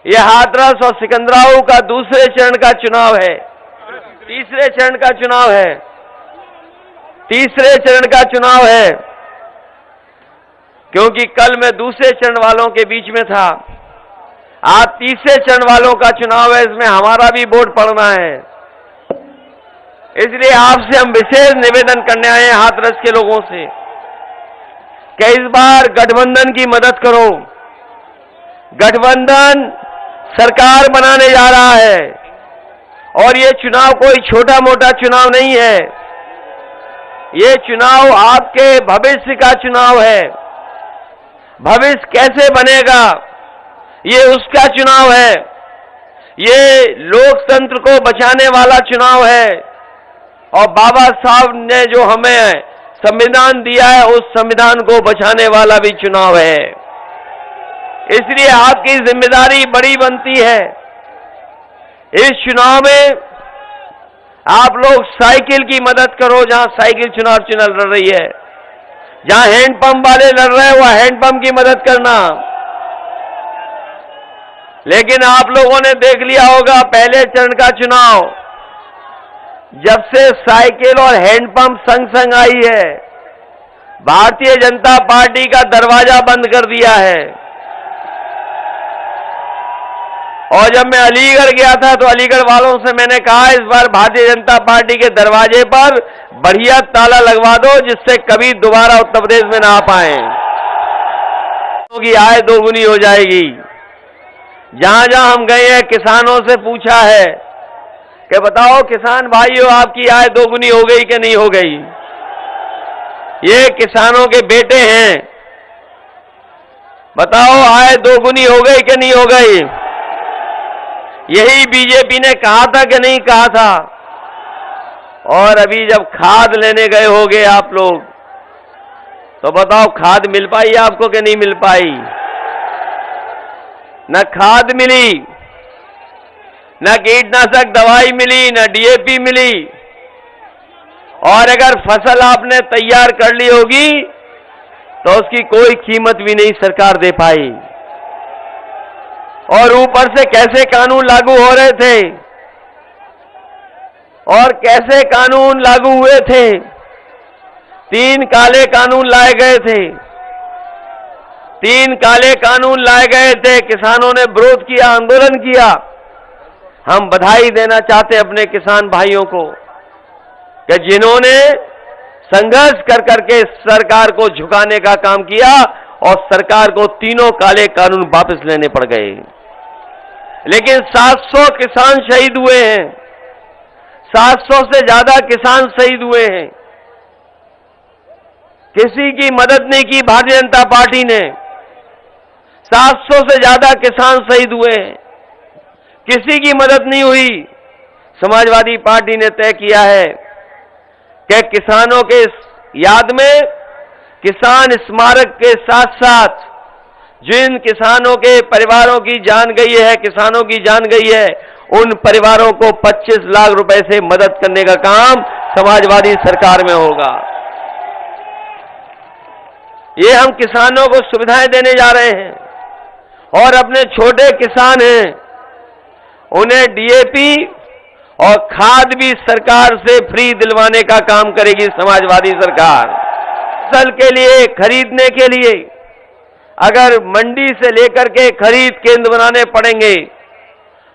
ये हाथरस और सिकंदराऊ का दूसरे चरण का चुनाव है, तीसरे चरण का चुनाव है, तीसरे चरण का चुनाव है, क्योंकि कल मैं दूसरे चरण वालों के बीच में था। आज तीसरे चरण वालों का चुनाव है, इसमें हमारा भी वोट पड़ना है। इसलिए आपसे हम विशेष निवेदन करने आए हैं हाथरस के लोगों से कि इस बार गठबंधन की मदद करो। गठबंधन सरकार बनाने जा रहा है और ये चुनाव कोई छोटा मोटा चुनाव नहीं है। ये चुनाव आपके भविष्य का चुनाव है। भविष्य कैसे बनेगा, ये उसका चुनाव है। ये लोकतंत्र को बचाने वाला चुनाव है और बाबा साहब ने जो हमें संविधान दिया है, उस संविधान को बचाने वाला भी चुनाव है। इसलिए आपकी जिम्मेदारी बड़ी बनती है। इस चुनाव में आप लोग साइकिल की मदद करो, जहां साइकिल चुनाव लड़ रही है, जहां हैंडपंप वाले लड़ रहे हैं वह हैंडपंप की मदद करना। लेकिन आप लोगों ने देख लिया होगा पहले चरण का चुनाव, जब से साइकिल और हैंडपंप संग संग आई है, भारतीय जनता पार्टी का दरवाजा बंद कर दिया है। और जब मैं अलीगढ़ गया था तो अलीगढ़ वालों से मैंने कहा इस बार भारतीय जनता पार्टी के दरवाजे पर बढ़िया ताला लगवा दो, जिससे कभी दोबारा उत्तर प्रदेश में ना आ पाए, क्योंकि आय दोगुनी हो जाएगी। जहां जहां हम गए हैं किसानों से पूछा है कि बताओ किसान भाइयों, आपकी आय दोगुनी हो गई कि नहीं हो गई? ये किसानों के बेटे हैं, बताओ आय दोगुनी हो गई कि नहीं हो गई? यही बीजेपी ने कहा था कि नहीं कहा था? और अभी जब खाद लेने गए होगे आप लोग, तो बताओ खाद मिल पाई आपको कि नहीं मिल पाई? न खाद मिली, न कीटनाशक दवाई मिली, न डीएपी मिली। और अगर फसल आपने तैयार कर ली होगी तो उसकी कोई कीमत भी नहीं सरकार दे पाई। और ऊपर से कैसे कानून लागू हो रहे थे और कैसे कानून लागू हुए थे? 3 काले कानून लाए गए थे, 3 काले कानून लाए गए थे। किसानों ने विरोध किया, आंदोलन किया। हम बधाई देना चाहते अपने किसान भाइयों को कि जिन्होंने संघर्ष कर करके सरकार को झुकाने का काम किया और सरकार को तीनों काले कानून वापस लेने पड़ गए। लेकिन 700 किसान शहीद हुए हैं, 700 से ज्यादा किसान शहीद हुए हैं। किसी की मदद नहीं की भारतीय जनता पार्टी ने। 700 से ज्यादा किसान शहीद हुए हैं, किसी की मदद नहीं हुई। समाजवादी पार्टी ने तय किया है कि किसानों के याद में किसान स्मारक के साथ साथ जिन किसानों के परिवारों की जान गई है, किसानों की जान गई है, उन परिवारों को 25 लाख रुपए से मदद करने का काम समाजवादी सरकार में होगा। ये हम किसानों को सुविधाएं देने जा रहे हैं। और अपने छोटे किसान हैं, उन्हें डीएपी और खाद भी सरकार से फ्री दिलवाने का काम करेगी समाजवादी सरकार। फसल के लिए खरीदने के लिए अगर मंडी से लेकर के खरीद केंद्र बनाने पड़ेंगे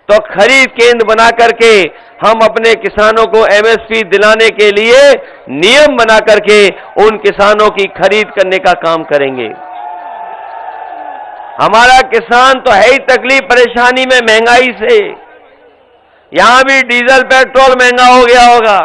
तो खरीद केंद्र बना करके हम अपने किसानों को एमएसपी दिलाने के लिए नियम बना करके उन किसानों की खरीद करने का काम करेंगे। हमारा किसान तो है ही तकलीफ परेशानी में महंगाई से। यहां भी डीजल पेट्रोल महंगा हो गया होगा,